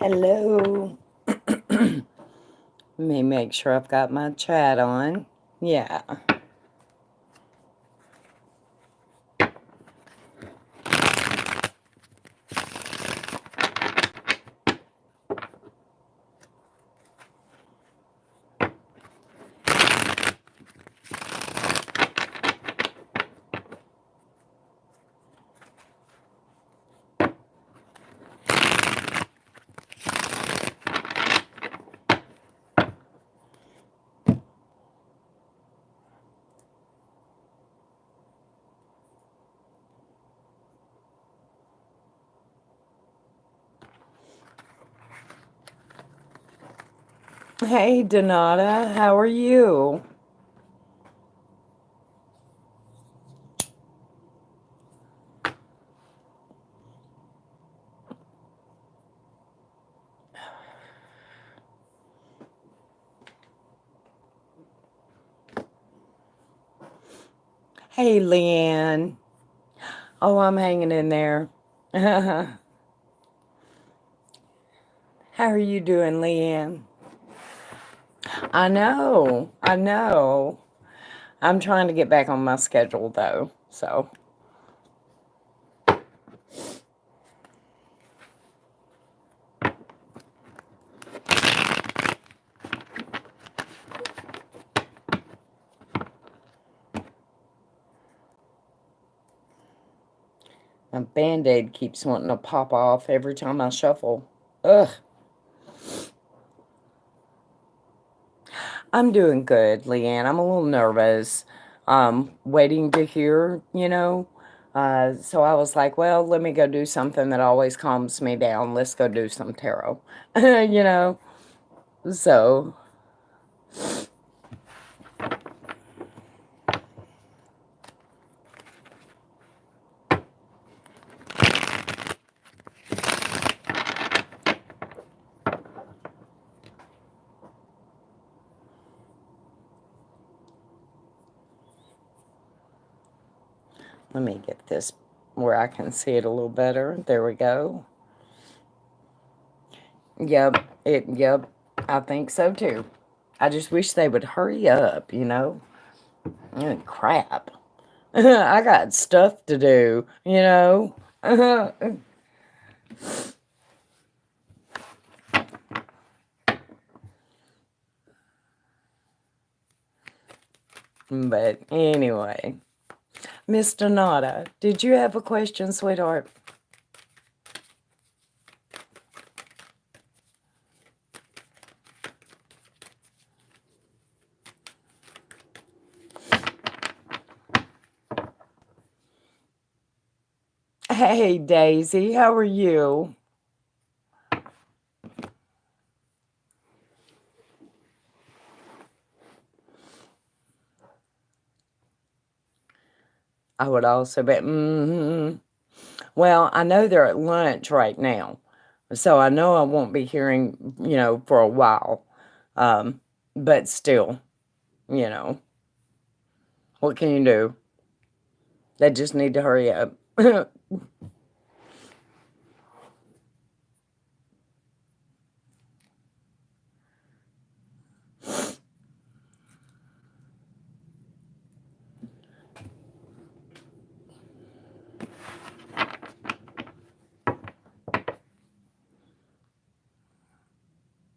Hello. Let me make sure I've got my chat on. Yeah. Hey, Donata, how are you? Hey, Leanne. Oh, I'm hanging in there. How are you doing, Leanne? I know. I know. I'm trying to get back on my schedule, though, so. My Band-Aid keeps wanting to pop off every time I shuffle. Ugh. I'm doing good, Leanne. I'm a little nervous. Waiting to hear, So I was like, well, let me go do something that always calms me down. Let's go do some tarot. you know? So, let me get this where I can see it a little better. There we go. Yep, I think so too. I just wish they would hurry up, Crap. I got stuff to do. But anyway, Miss Donata, did you have a question, sweetheart? Hey, Daisy, how are you? I would also bet, Well, I know they're at lunch right now, so I know I won't be hearing, for a while. But still, you know, what can you do? They just need to hurry up.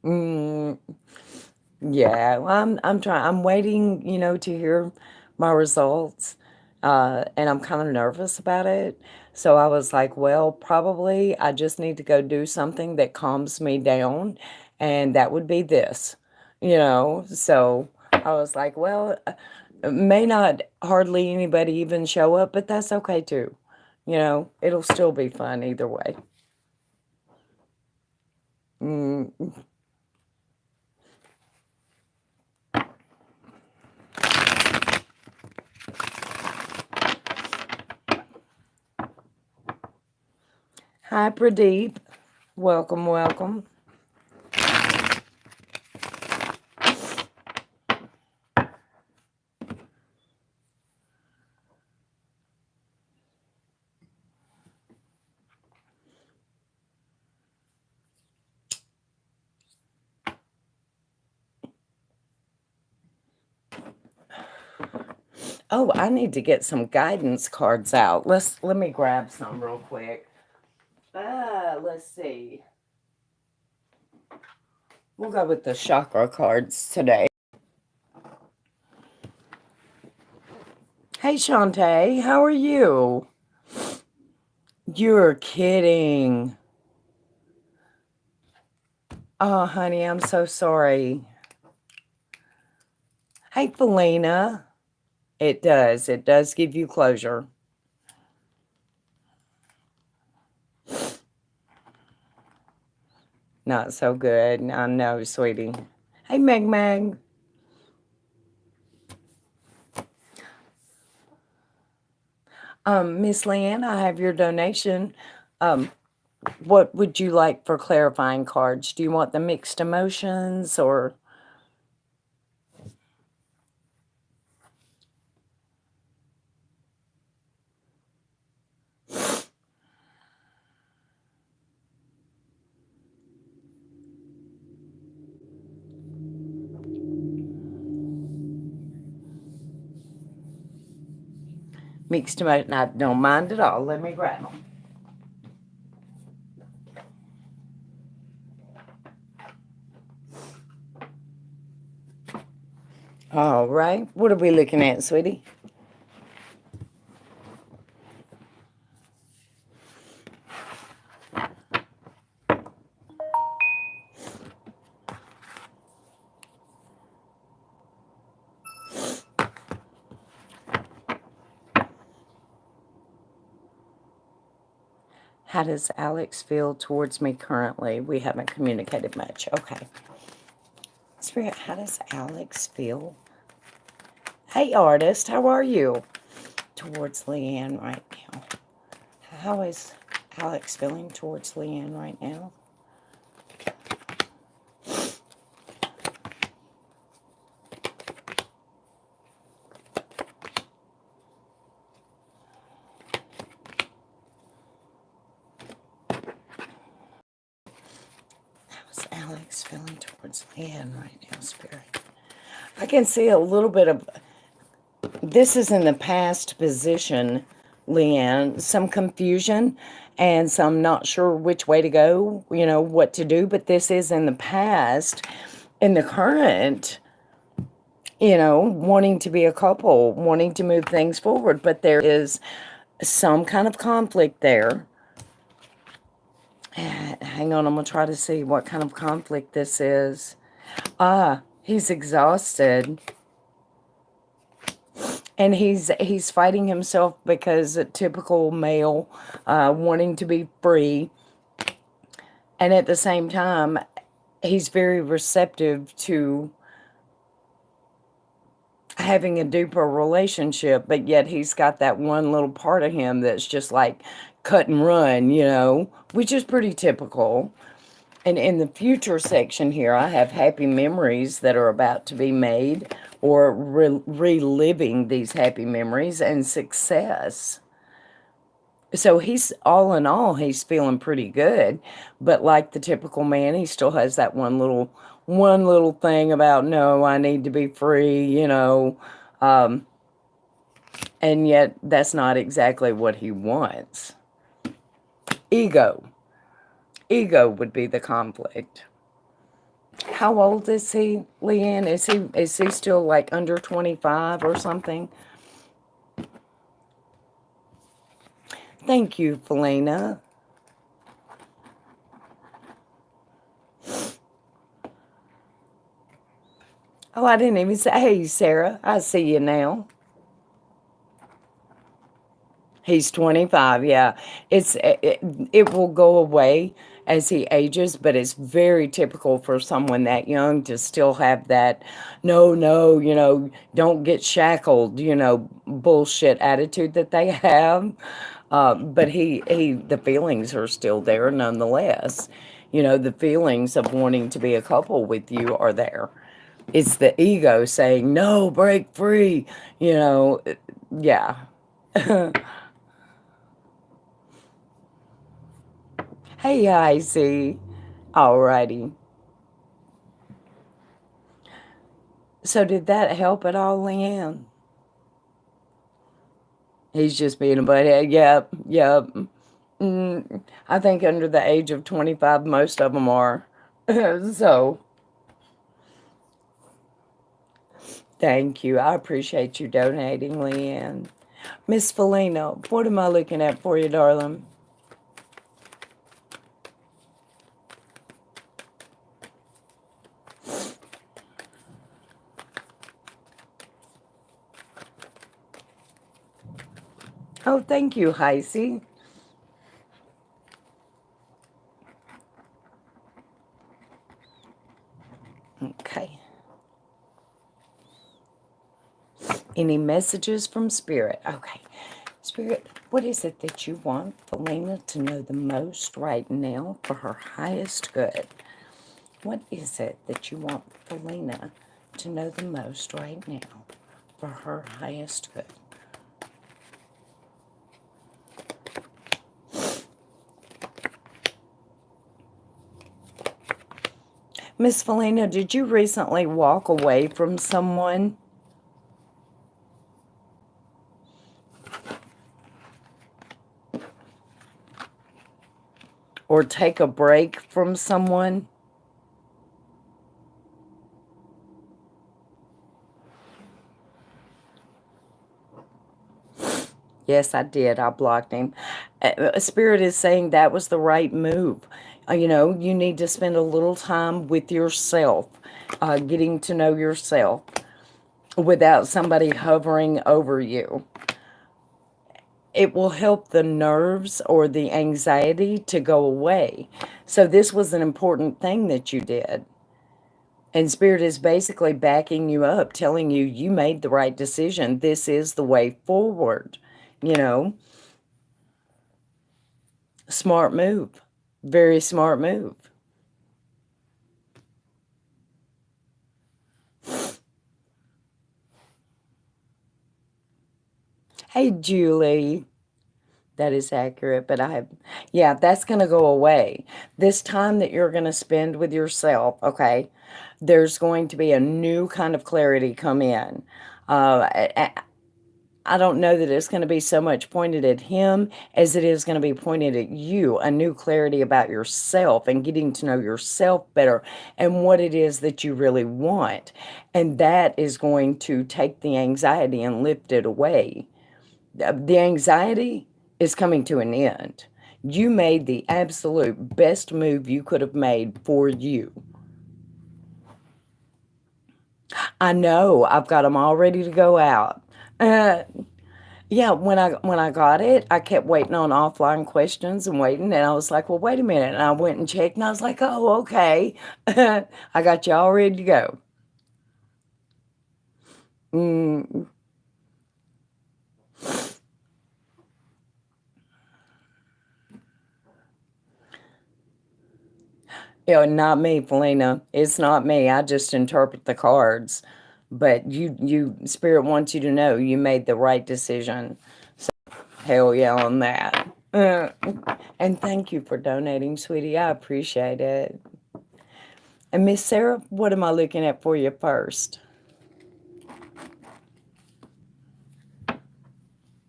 Mm, yeah, well, I'm trying. I'm waiting, to hear my results, and I'm kind of nervous about it. So I was like, well, probably I just need to go do something that calms me down, and that would be this. So I was like, well, may not hardly anybody even show up, but that's okay too. It'll still be fun either way. Mm. Hi, Pradeep. Welcome, welcome. Oh, I need to get some guidance cards out. Let me grab some real quick. Let's see. We'll go with the chakra cards today. Hey, Shantae, how are you? You're kidding. Oh, honey, I'm so sorry. Hey, Felina. It does. It does give you closure. Not so good. I know, sweetie. Hey, Meg Meg. Miss Leanne, I have your donation. Um, what would you like for clarifying cards? Do you want the mixed emotions or mixed emotions? I don't mind at all. Let me grab them. All right. What are we looking at, sweetie? How does Alex feel towards me currently? We haven't communicated much. Okay. Spirit, how does Alex feel? Hey, artist, how are you? Towards Leanne right now. How is Alex feeling towards Leanne right now? How's Alex feeling towards Leanne right now, Spirit? I can see a little bit of, this is in the past position, Leanne, some confusion and some not sure which way to go, what to do, but this is in the past. In the current, wanting to be a couple, wanting to move things forward, but there is some kind of conflict there. Hang on, I'm going to try to see what kind of conflict this is. He's exhausted. And he's fighting himself because a typical male, wanting to be free. And at the same time, he's very receptive to having a deeper relationship, but yet he's got that one little part of him that's just like cut and run, which is pretty typical. And in the future section here, I have happy memories that are about to be made or reliving these happy memories and success. So he's, all in all, he's feeling pretty good. But like the typical man, he still has that one little thing about, no, I need to be free. And yet that's not exactly what he wants. Ego. Ego would be the conflict. How old is he, Leanne? Is he still like under 25 or something? Thank you, Felina. Oh, I didn't even say, hey, Sarah, I see you now. He's 25, yeah. It will go away as he ages, but it's very typical for someone that young to still have that no, no, don't get shackled, bullshit attitude that they have. But the feelings are still there nonetheless. The feelings of wanting to be a couple with you are there. It's the ego saying, no, break free, yeah. Hey, Icy. Alrighty. So did that help at all, Leanne? He's just being a butthead. Yep, yep. I think under the age of 25, most of them are. So, thank you. I appreciate you donating, Leanne. Miss Felina, what am I looking at for you, darling? Oh, thank you, Heisey. Okay. Any messages from Spirit? Okay. Spirit, what is it that you want Felina to know the most right now for her highest good? What is it that you want Felina to know the most right now for her highest good? Miss Felina, did you recently walk away from someone? Or take a break from someone? Yes, I did. I blocked him. Spirit is saying that was the right move. You need to spend a little time with yourself, getting to know yourself without somebody hovering over you. It will help the nerves or the anxiety to go away. So this was an important thing that you did. And Spirit is basically backing you up, telling you you made the right decision. This is the way forward. You know, smart move. Very smart move. Hey, Julie. That is accurate, but yeah, that's going to go away. This time that you're going to spend with yourself, okay, there's going to be a new kind of clarity come in. I don't know that it's going to be so much pointed at him as it is going to be pointed at you, a new clarity about yourself and getting to know yourself better and what it is that you really want. And that is going to take the anxiety and lift it away. The anxiety is coming to an end. You made the absolute best move you could have made for you. I know I've got them all ready to go out. Uh, Yeah, when I got it, I kept waiting on offline questions and waiting, and I was like, "Well, wait a minute." And I went and checked, and I was like, "Oh, okay, I got you all ready to go." Mm, not me, Felina. It's not me. I just interpret the cards. But Spirit wants you to know you made the right decision. Hell yeah on that. And thank you for donating, sweetie. I appreciate it. And Miss Sarah, what am I looking at for you first?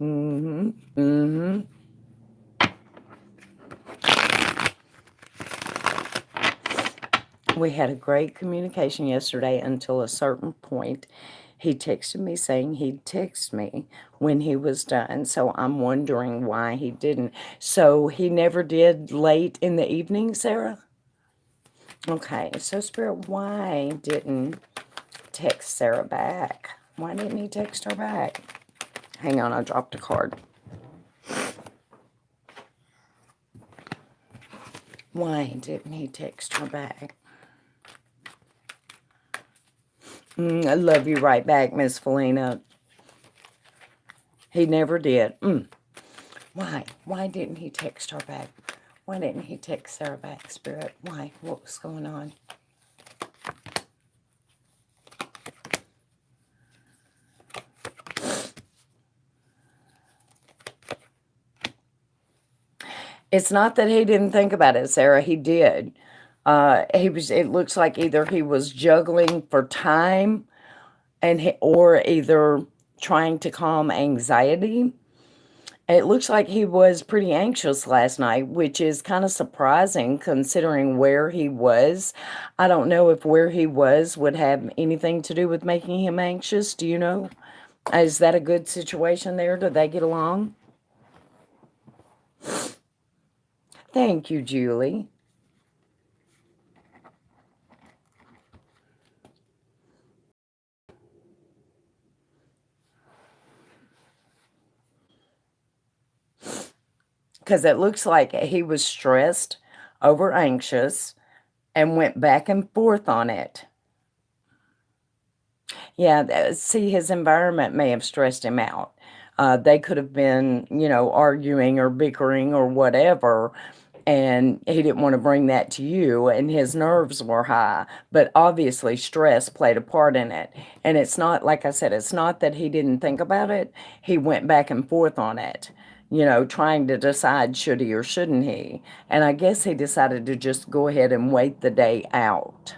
Mm-hmm. Mm-hmm. We had a great communication yesterday until a certain point. He texted me saying he'd text me when he was done. So I'm wondering why he didn't. So he never did late in the evening, Sarah? Okay, so Spirit, why didn't text Sarah back? Why didn't he text her back? Hang on, I dropped a card. Why didn't he text her back? I love you right back, Miss Felina. He never did. Why? Why didn't he text her back? Why didn't he text Sarah back, Spirit? Why? What was going on? It's not that he didn't think about it, Sarah. He did. It looks like either he was juggling for time or either trying to calm anxiety. It looks like he was pretty anxious last night, which is kind of surprising considering where he was. I don't know if where he was would have anything to do with making him anxious. Do you know? Is that a good situation there? Do they get along? Thank you, Julie. Because it looks like he was stressed, over anxious, and went back and forth on it. Yeah, see, his environment may have stressed him out. They could have been, arguing or bickering or whatever, and he didn't want to bring that to you, and his nerves were high. But obviously, stress played a part in it. And it's not, like I said, it's not that he didn't think about it, he went back and forth on it. Trying to decide should he or shouldn't he. And I guess he decided to just go ahead and wait the day out.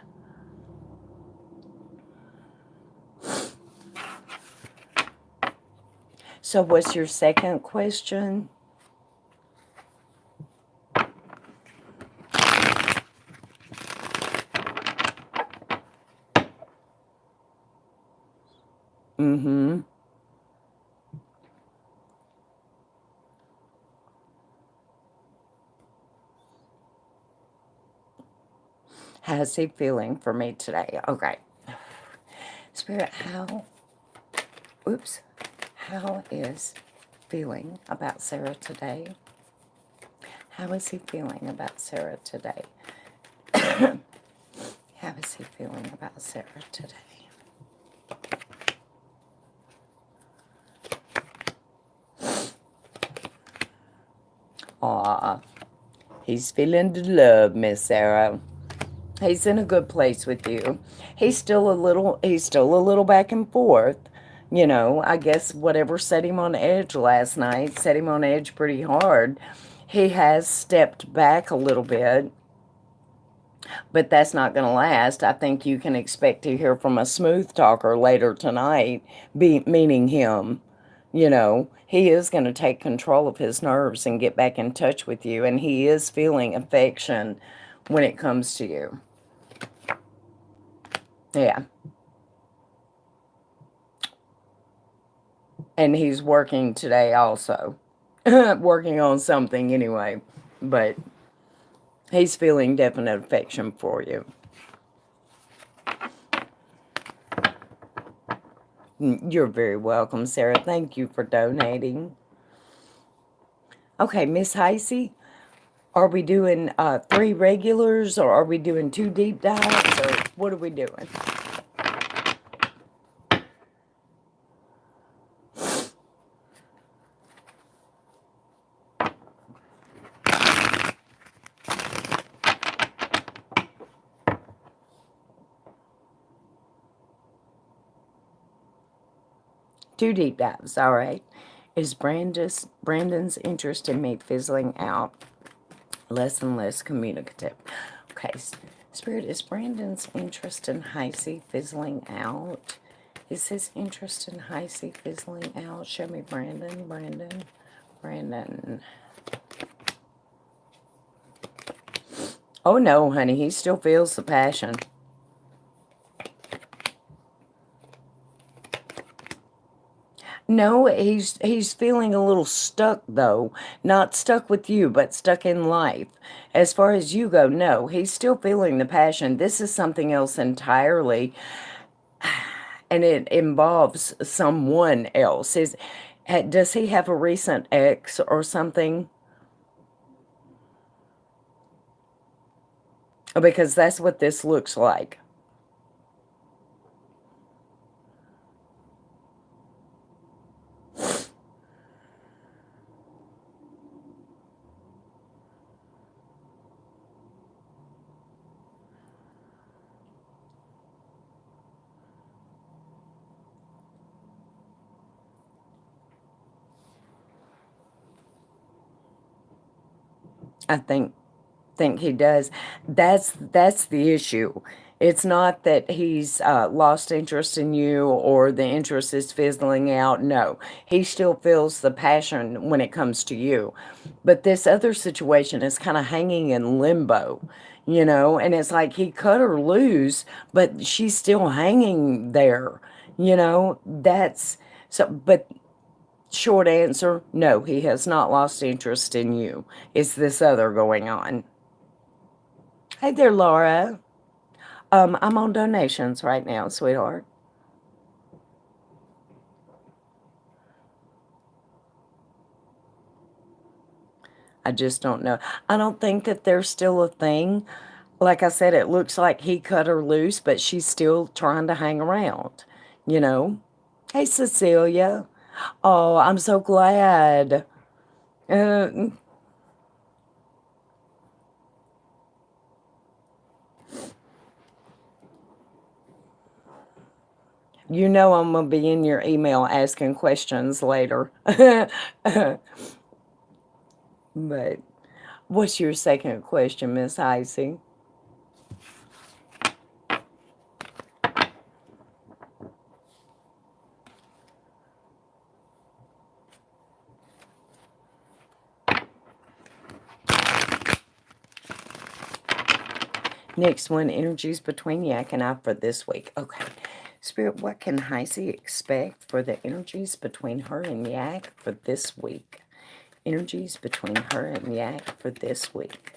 So, what's your second question? Mm-hmm. How's he feeling for me today? Okay. Spirit, how is feeling about Sarah today? How is he feeling about Sarah today? How is he feeling about Sarah today? Aw, he's feeling the love, Miss Sarah. He's in a good place with you. He's still a little back and forth. I guess whatever set him on edge last night set him on edge pretty hard. He has stepped back a little bit, but that's not going to last. I think you can expect to hear from a smooth talker later tonight, meaning him. He is going to take control of his nerves and get back in touch with you, and he is feeling affection when it comes to you. Yeah. And he's working today also. Working on something anyway. But he's feeling definite affection for you. You're very welcome, Sarah. Thank you for donating. Okay, Miss Heisey, are we doing 3 regulars, or are we doing 2 deep dives, or what are we doing? 2 deep dives, all right. Is Brandon's interest in me fizzling out? Less and less communicative. Okay, Spirit, is Brandon's interest in Heisey fizzling out? Is his interest in Heisey fizzling out? Show me Brandon. Oh no, honey, he still feels the passion. No, he's feeling a little stuck though. Not stuck with you, but stuck in life. As far as you go, no, he's still feeling the passion. This is something else entirely, and it involves someone else. Does he have a recent ex or something? Because that's what this looks like. I think he does. That's the issue. It's not that he's lost interest in you or the interest is fizzling out. No, he still feels the passion when it comes to you. But this other situation is kind of hanging in limbo, and it's like he cut her loose, but she's still hanging there, That's so, but short answer, no, he has not lost interest in you. It's this other going on. Hey there, Laura. I'm on donations right now, sweetheart. I just don't know. I don't think that there's still a thing. Like I said, it looks like he cut her loose, but she's still trying to hang around, you know? Hey, Cecilia. Oh, I'm so glad. Uh, you know I'm going to be in your email asking questions later. But what's your second question, Miss Icy? Next one, energies between Yak and I for this week. Okay. Spirit, what can Heisey expect for the energies between her and Yak for this week? Energies between her and Yak for this week.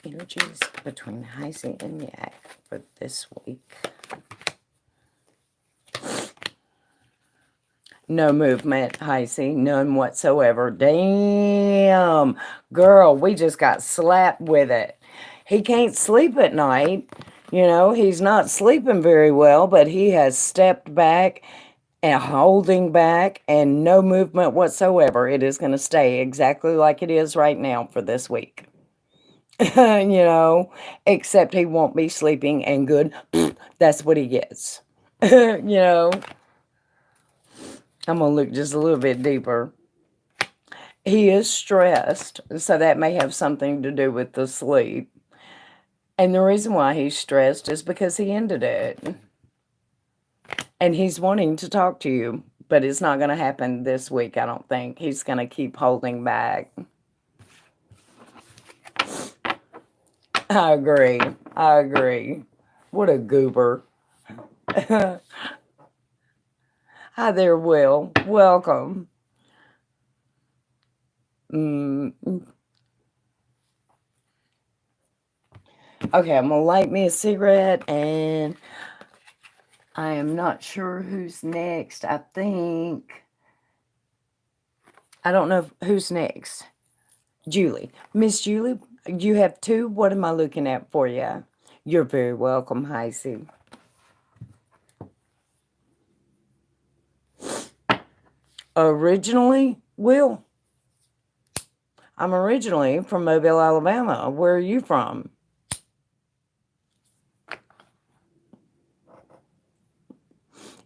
Energies between Heisey and Yak for this week. No movement, Heisey. None whatsoever. Damn. Girl, we just got slapped with it. He can't sleep at night. He's not sleeping very well, but he has stepped back and holding back and no movement whatsoever. It is going to stay exactly like it is right now for this week. Except he won't be sleeping and good. That's what he gets. I'm going to look just a little bit deeper. He is stressed, so that may have something to do with the sleep. And the reason why he's stressed is because he ended it. And he's wanting to talk to you, but it's not going to happen this week, I don't think. He's going to keep holding back. I agree. I agree. What a goober. Hi there, Will. Welcome. Mm. Okay, I'm going to light me a cigarette, and I am not sure who's next. I don't know who's next. Julie. Miss Julie, you have two? What am I looking at for you? You're very welcome, Heisey. Originally, Will. I'm originally from Mobile, Alabama. Where are you from?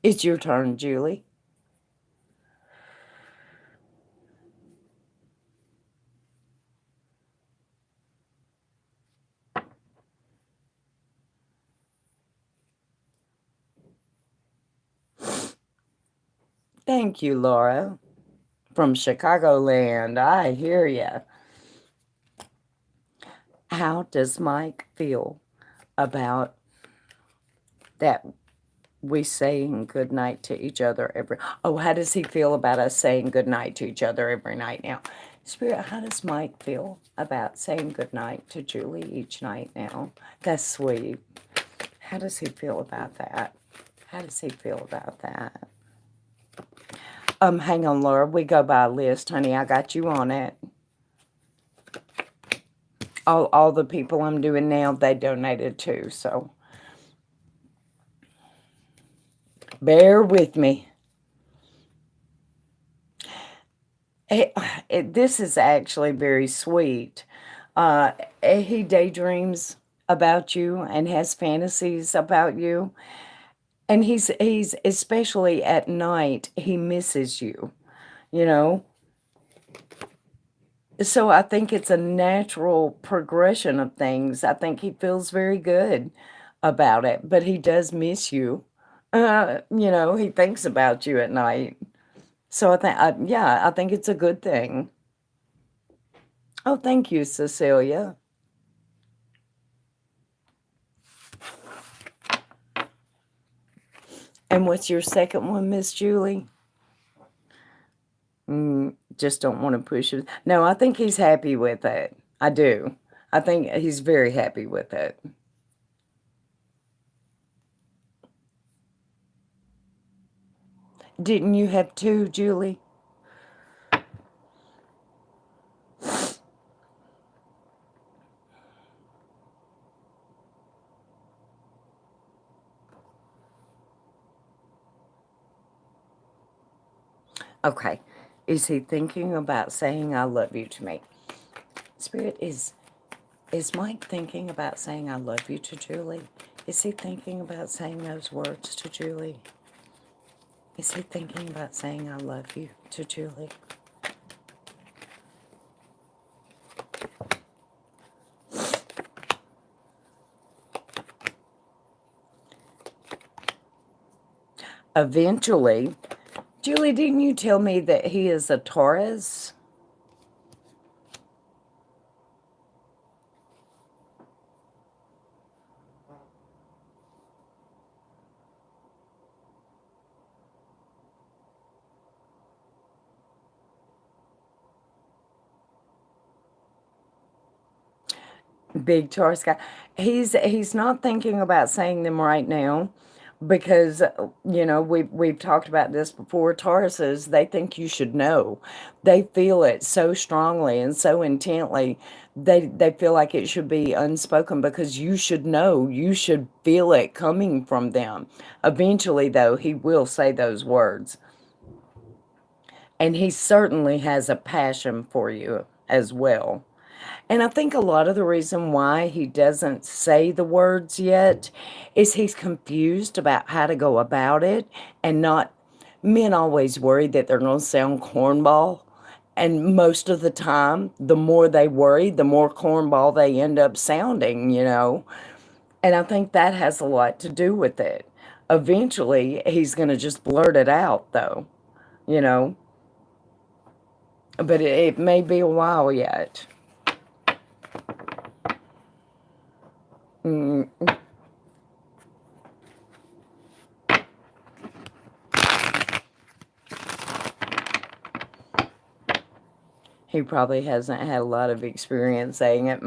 It's your turn, Julie. Thank you, Laura. From Chicagoland. I hear ya. How does Mike feel about that we saying good night to each other every... Oh, how does he feel about us saying good night to each other every night now? Spirit, how does Mike feel about saying good night to Julie each night now? That's sweet. How does he feel about that? How does he feel about that? Hang on, Laura. We go by a list, honey. I got you on it. All the people I'm doing now, they donated too, so bear with me. This is actually very sweet. He daydreams about you and has fantasies about you. And he's especially at night, he misses you, you know? So I think it's a natural progression of things. I think he feels very good about it, but he does miss you. You know, he thinks about you at night. So I think, yeah, I think it's a good thing. Oh, thank you, Cecilia. And what's your second one, Miss Julie? Just don't want to push it. No, I think he's happy with it. I do. I think he's very happy with it. Didn't you have two, Julie? Okay. Is he thinking about saying I love you to me? Spirit, is Mike thinking about saying I love you to Julie? Is he thinking about saying those words to Julie? Is he thinking about saying I love you to Julie? Eventually. Julie, didn't you tell me that he is a Taurus? Big Taurus guy. He's not thinking about saying them right now because you know we've talked about this before. Tauruses, they think you should know. They feel it so strongly and so intently. They feel like it should be unspoken because you should know. You should feel it coming from them. Eventually, though, he will say those words. And he certainly has a passion for you as well. And I think a lot of the reason why he doesn't say the words yet is he's confused about how to go about it and not. Men always worry that they're going to sound cornball. And most of the time, the more they worry, the more cornball they end up sounding, you know. And I think that has a lot to do with it. Eventually, he's going to just blurt it out, though, you know. But it may be a while yet. Mm, he probably hasn't had a lot of experience saying it.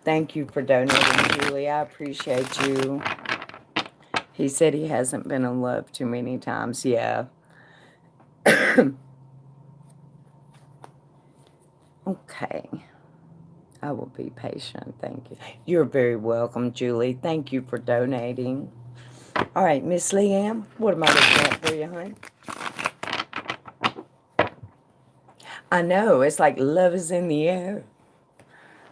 Thank you for donating, Julie. I appreciate you. He said he hasn't been in love too many times. Yeah. Okay. I will be patient. Thank you. You're very welcome, Julie. Thank you for donating. All right, Miss Leanne, what am I looking at for you, honey? I know. It's like love is in the air.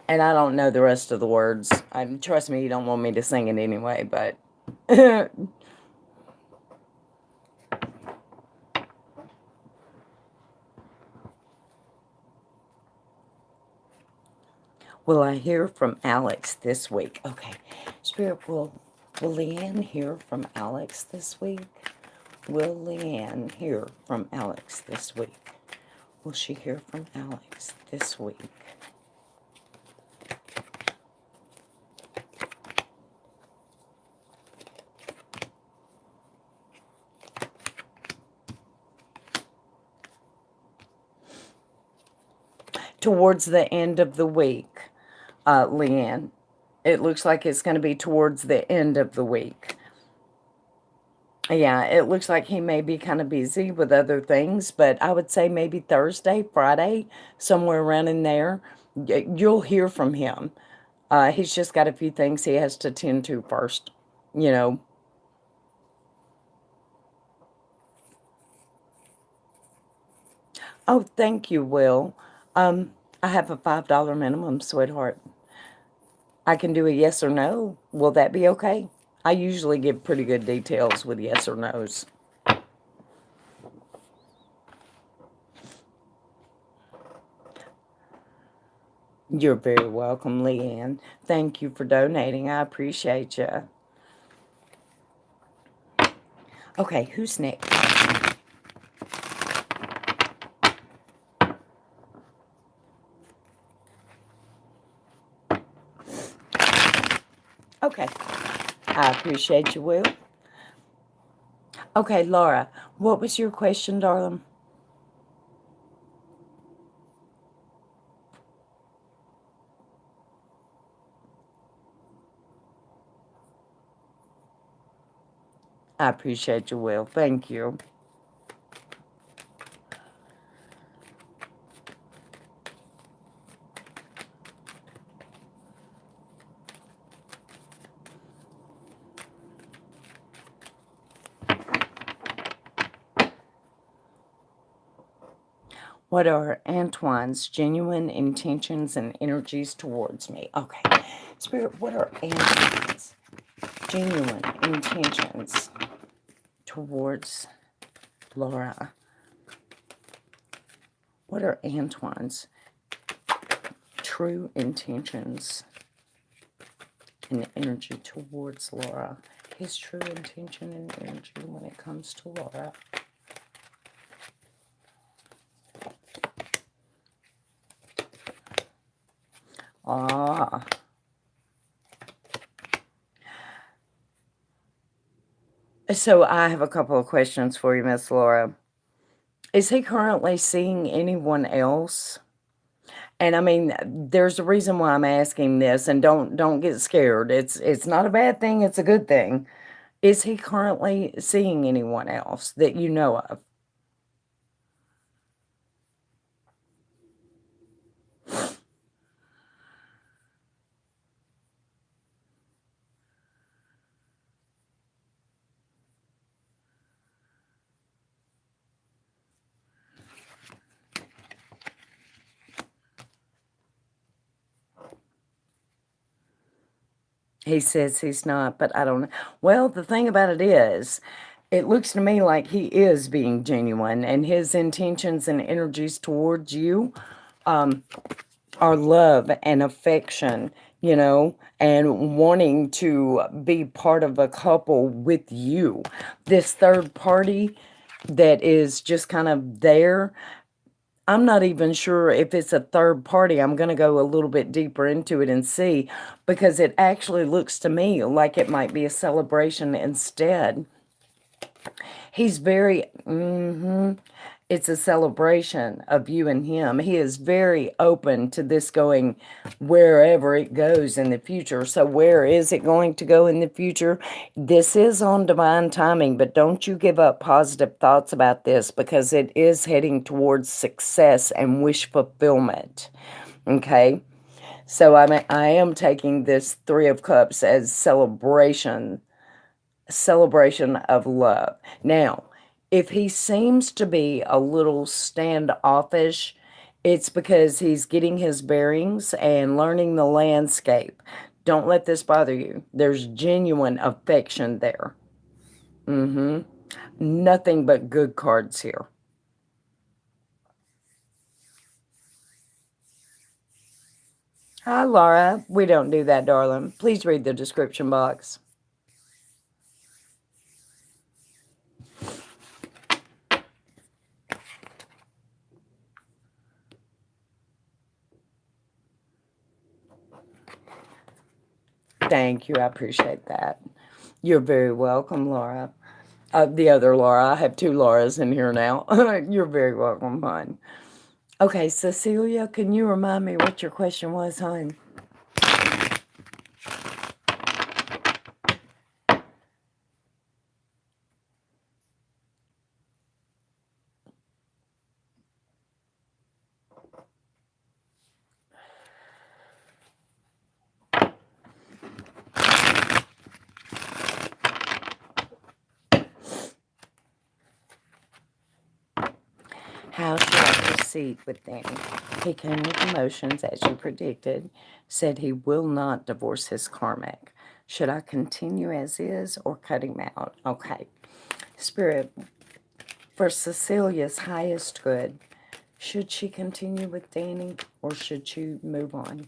And I don't know the rest of the words. Trust me, you don't want me to sing it anyway, but... Will I hear from Alex this week? Okay. Spirit, will Leanne hear from Alex this week? Will Leanne hear from Alex this week? Will she hear from Alex this week? Towards the end of the week, Leanne. It looks like it's going to be towards the end of the week. Yeah, it looks like he may be kind of busy with other things, but I would say maybe Thursday, Friday, somewhere around in there, you'll hear from him. He's just got a few things he has to tend to first, you know. Oh, thank you, Will. I have a $5 minimum, sweetheart. I can do a yes or no. Will that be okay? I usually give pretty good details with yes or no's. You're very welcome, Leanne. Thank you for donating. I appreciate you. Okay, who's next? Okay, I appreciate you, Will. Okay, Laura, what was your question, darling? I appreciate you, Will. Thank you. What are Antoine's genuine intentions and energies towards me? Okay. Spirit, what are Antoine's genuine intentions towards Laura? What are Antoine's true intentions and energy towards Laura? His true intention and energy when it comes to Laura. Ah. So I have a couple of questions for you, Miss Laura. Is he currently seeing anyone else? And I mean, there's a reason why I'm asking this, and don't get scared. It's not a bad thing, it's a good thing. Is he currently seeing anyone else that you know of? He says he's not, but I don't know. Well, the thing about it is, it looks to me like he is being genuine, and his intentions and energies towards you are love and affection, and wanting to be part of a couple with you. This third party that is just kind of there, I'm not even sure if it's a third party. I'm going to go a little bit deeper into it and see, because it actually looks to me like it might be a celebration instead. He's very, it's a celebration of you and him. He is very open to this going wherever it goes in the future. So where is it going to go in the future? This is on divine timing, but don't you give up positive thoughts about this, because it is heading towards success and wish fulfillment. Okay? So I am taking this Three of Cups as celebration of love. Now, if he seems to be a little standoffish, it's because he's getting his bearings and learning the landscape. Don't let this bother you. There's genuine affection there. Nothing but good cards here. Hi, Laura. We don't do that, darling. Please read the description box. Thank you. I appreciate that. You're very welcome, Laura. The other Laura. I have two Lauras in here now. You're very welcome, hon. Okay, Cecilia, can you remind me what your question was, hon? How should I proceed with them? He came with emotions, as you predicted, said he will not divorce his karmic. Should I continue as is or cut him out? Okay. Spirit, for Cecilia's highest good, Should she continue with Danny or should she move on?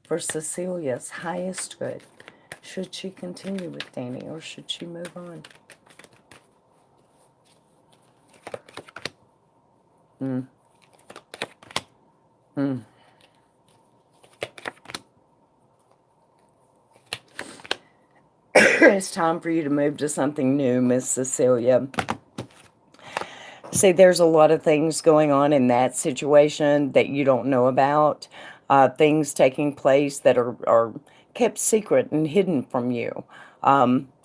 For Cecilia's highest good, should she continue with Danny or should she move on? Mm. Mm. It's time for you to move to something new, Miss Cecilia. See, there's a lot of things going on in that situation that you don't know about. Things taking place that are kept secret and hidden from you.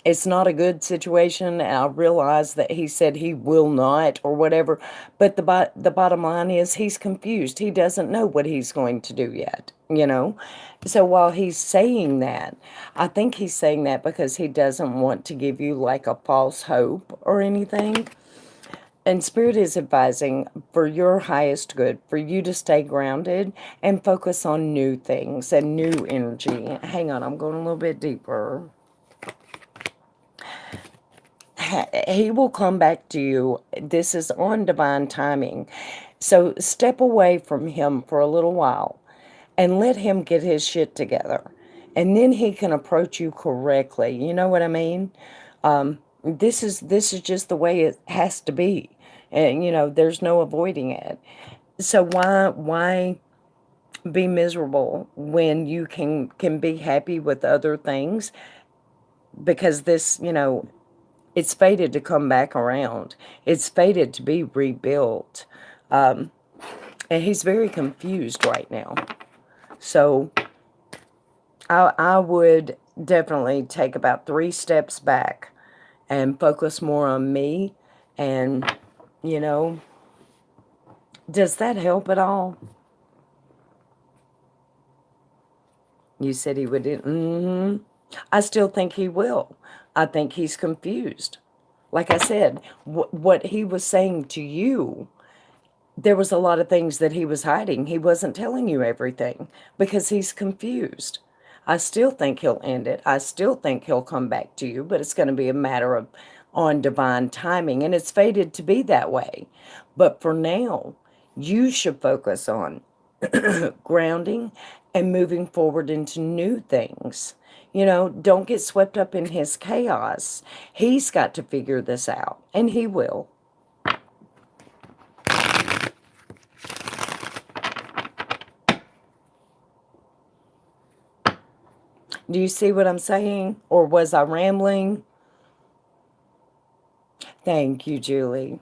It's not a good situation, and I realize that he said he will not or whatever, but the bottom line is he's confused. He doesn't know what he's going to do yet, you know? So while he's saying that, I think he's saying that because he doesn't want to give you like a false hope or anything. And Spirit is advising for your highest good, for you to stay grounded and focus on new things and new energy. Hang on, I'm going a little bit deeper. He will come back to you. This is on divine timing. So step away from him for a little while and let him get his shit together. And then he can approach you correctly. You know what I mean? This is just the way it has to be. And you know, there's no avoiding it. So why be miserable when you can be happy with other things? Because this, you know, it's fated to come back around. It's fated to be rebuilt. And he's very confused right now. So I would definitely take about 3 steps back and focus more on me. And, you know, does that help at all? You said he would. I still think he will. I think he's confused. Like I said, what he was saying to you, there was a lot of things that he was hiding. He wasn't telling you everything because he's confused. I still think he'll end it. I still think he'll come back to you, but it's going to be a matter of on divine timing, and it's fated to be that way. But for now, you should focus on grounding and moving forward into new things. You know, don't get swept up in his chaos. He's got to figure this out, and he will. Do you see what I'm saying? Or was I rambling? Thank you, Julie.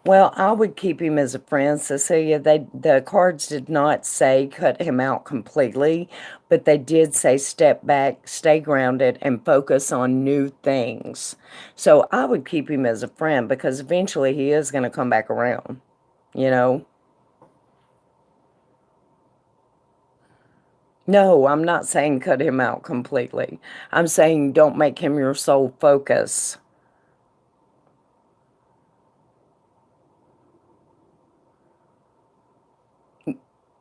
Well, I would keep him as a friend, Cecilia. The cards did not say cut him out completely, but they did say step back, stay grounded, and focus on new things. So I would keep him as a friend because eventually he is going to come back around, you know? No, I'm not saying cut him out completely. I'm saying don't make him your sole focus.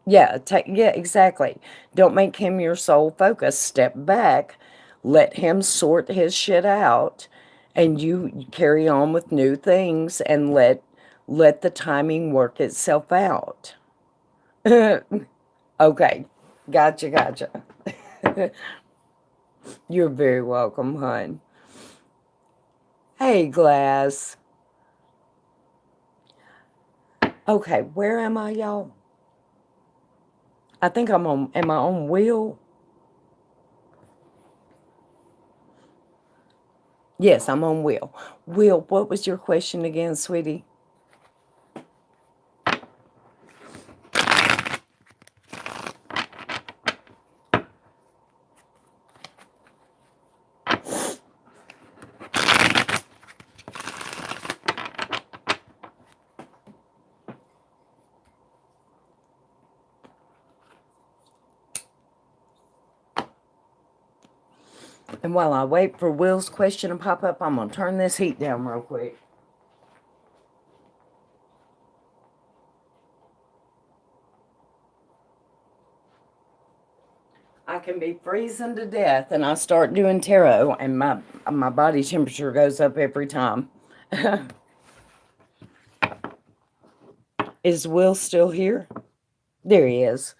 Yeah, yeah, exactly. Don't make him your sole focus. Step back, let him sort his shit out, and you carry on with new things and let the timing work itself out. Okay. Gotcha, gotcha. You're very welcome, hon. Hey, Glass. Okay, where am I, y'all? I think am I on wheel? Yes, I'm on wheel. Will, what was your question again, sweetie? And while I wait for Will's question to pop up, I'm going to turn this heat down real quick. I can be freezing to death and I start doing tarot and my body temperature goes up every time. Is Will still here? There he is.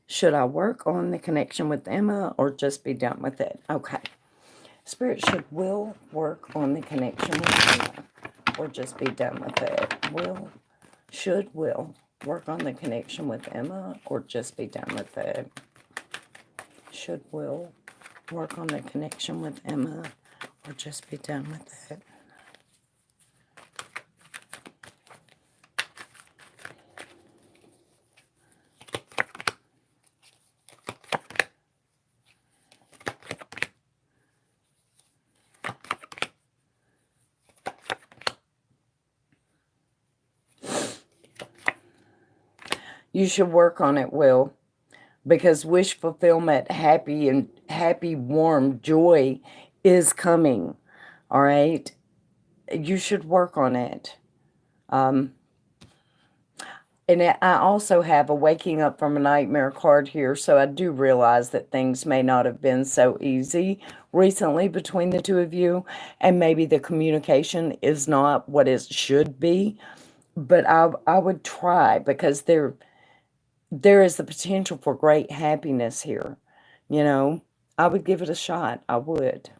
Should I work on the connection with Emma or just be done with it? Okay. Spirit, should Will work on the connection with Emma or just be done with it? Should Will work on the connection with Emma or just be done with it? Should Will work on the connection with Emma or just be done with it? You should work on it, Will, because wish fulfillment, happy, warm joy is coming. All right? You should work on it. And I also have a waking up from a nightmare card here, so I do realize that things may not have been so easy recently between the two of you, and maybe the communication is not what it should be, but I would try, because there is the potential for great happiness here. You know, I would give it a shot. I would.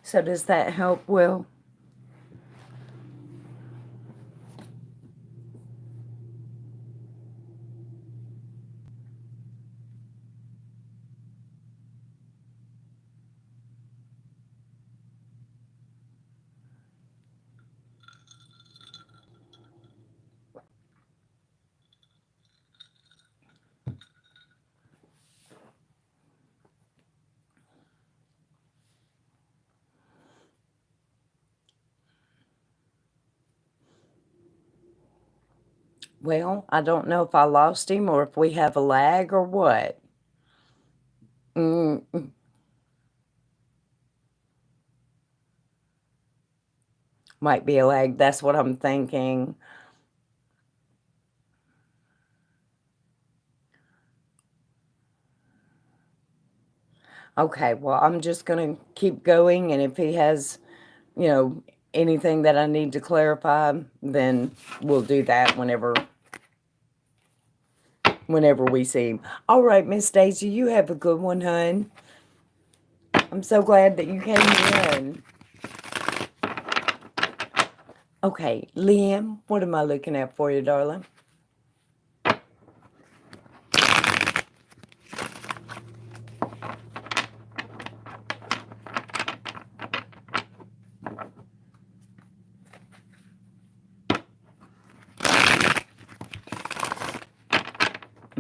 So does that help, Will? Well, I don't know if I lost him or if we have a lag or what. Mm, might be a lag. That's what I'm thinking. Okay, well, I'm just going to keep going, and if he has, you know, anything that I need to clarify, then we'll do that whenever we see him. All right, Miss Daisy, you have a good one, hun. I'm so glad that you came in. Okay, Liam, what am I looking at for you, darling?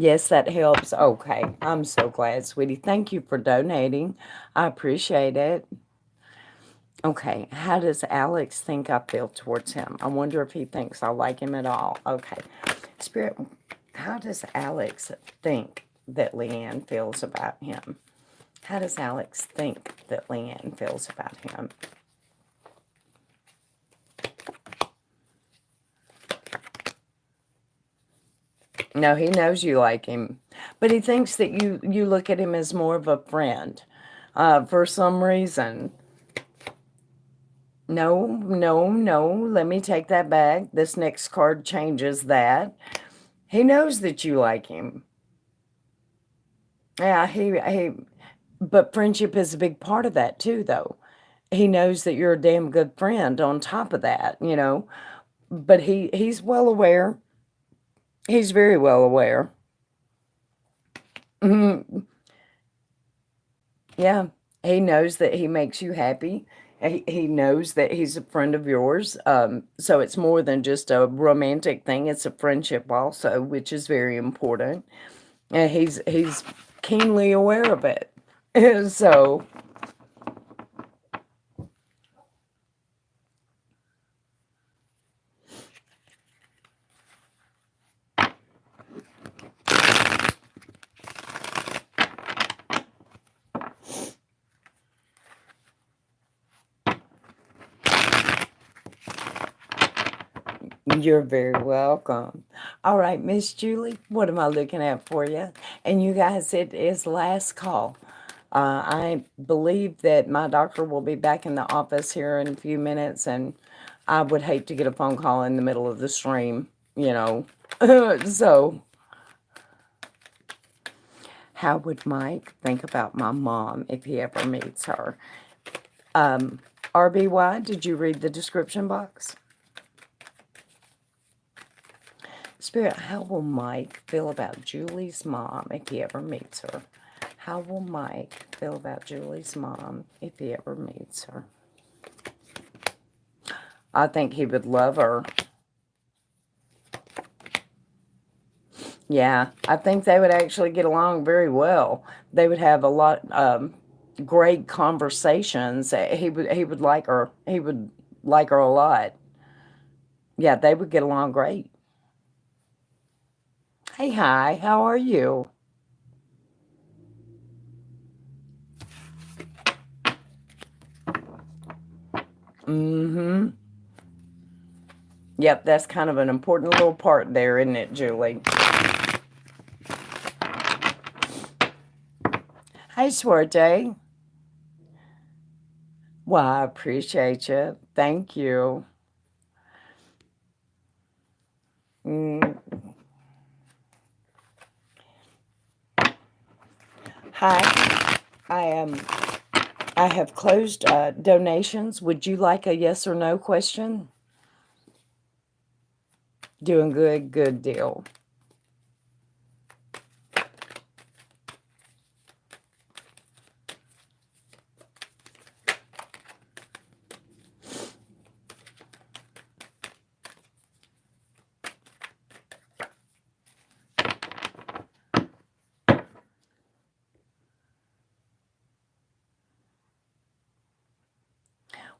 Yes, that helps. Okay, I'm so glad, sweetie. Thank you for donating. I appreciate it. Okay, how does Alex think I feel towards him? I wonder if he thinks I like him at all. Okay, Spirit, how does Alex think that Leanne feels about him? How does Alex think that Leanne feels about him? No, he knows you like him, but he thinks that you look at him as more of a friend, for some reason. No, no, no. Let me take that back. This next card changes that. He knows that you like him. Yeah, but friendship is a big part of that too, though. He knows that you're a damn good friend on top of that, you know. But he's well aware. He's very well aware. Mhm. Yeah, he knows that he makes you happy. He knows that he's a friend of yours. So it's more than just a romantic thing. It's a friendship also, which is very important. And he's keenly aware of it. So You're very welcome. All right, Miss Julie, what am I looking at for you? And you guys, it is last call. I believe that my doctor will be back in the office here in a few minutes, and I would hate to get a phone call in the middle of the stream, you know. So, how would Mike think about my mom if he ever meets her? RBY, did you read the description box? Spirit, how will Mike feel about Julie's mom if he ever meets her? How will Mike feel about Julie's mom if he ever meets her? I think he would love her. Yeah, I think they would actually get along very well. They would have a lot great conversations. He would like her. He would like her a lot. Yeah, they would get along great. Hey, hi, how are you? Mm-hmm. Yep, that's kind of an important little part there, isn't it, Julie? Hey, Swarte. Well, I appreciate you. Thank you. Mm, hi, I am. I have closed donations. Would you like a yes or no question? Doing good, good deal.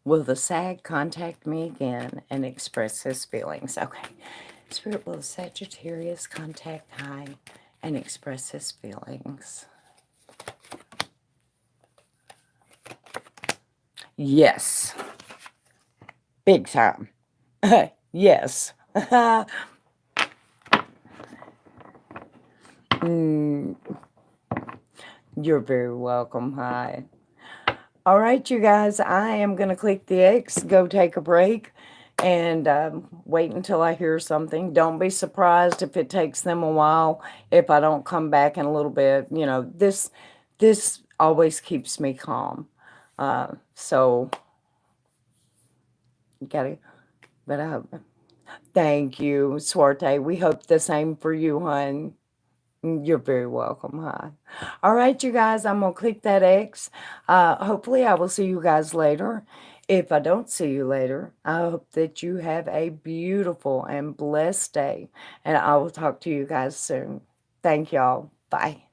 Will the SAG contact me again and express his feelings? Okay. Spirit, will Sagittarius contact High and express his feelings? Yes. Big time. Yes. Mm, you're very welcome. Hi. All right, you guys, I am going to click the X, go take a break, and wait until I hear something. Don't be surprised if it takes them a while, if I don't come back in a little bit. You know, this always keeps me calm. So, you gotta, but thank you, Swarte. We hope the same for you, hon. You're very welcome. Hi. All right, you guys, I'm going to click that X. Hopefully, I will see you guys later. If I don't see you later, I hope that you have a beautiful and blessed day. And I will talk to you guys soon. Thank y'all. Bye.